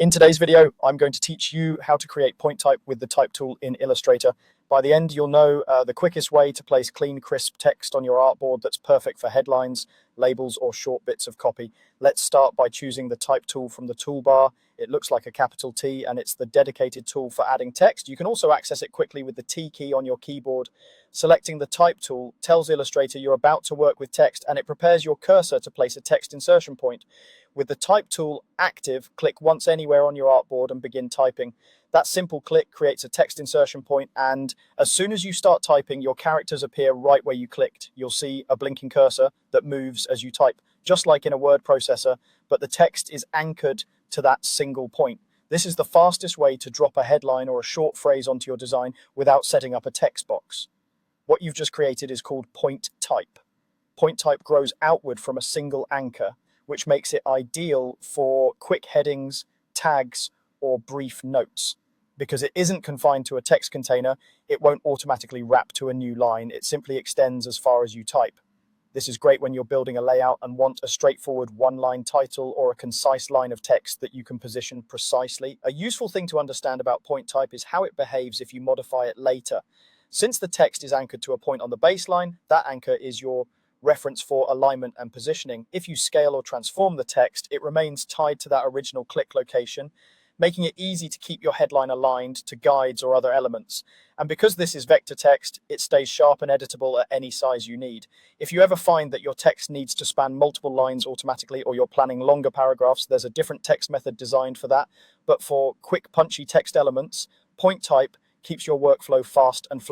In today's video, I'm going to teach you how to create point type with the type tool in Illustrator. By the end, you'll know the quickest way to place clean, crisp text on your artboard that's perfect for headlines, labels, or short bits of copy. Let's start by choosing the type tool from the toolbar. It looks like a capital T, and it's the dedicated tool for adding text. You can also access it quickly with the T key on your keyboard. Selecting the type tool tells Illustrator you're about to work with text, and it prepares your cursor to place a text insertion point. With the type tool active, click once anywhere on your artboard and begin typing. That simple click creates a text insertion point, and as soon as you start typing, your characters appear right where you clicked. You'll see a blinking cursor that moves as you type, just like in a word processor, but the text is anchored to that single point. This is the fastest way to drop a headline or a short phrase onto your design without setting up a text box. What you've just created is called point type. Point type grows outward from a single anchor, which makes it ideal for quick headings, tags, or brief notes. Because it isn't confined to a text container, it won't automatically wrap to a new line. It simply extends as far as you type. This is great when you're building a layout and want a straightforward one-line title or a concise line of text that you can position precisely. A useful thing to understand about point type is how it behaves if you modify it later. Since the text is anchored to a point on the baseline, that anchor is your reference for alignment and positioning. If you scale or transform the text, it remains tied to that original click location, making it easy to keep your headline aligned to guides or other elements. And because this is vector text, it stays sharp and editable at any size you need. If you ever find that your text needs to span multiple lines automatically, or you're planning longer paragraphs, there's a different text method designed for that. But for quick, punchy text elements, point type keeps your workflow fast and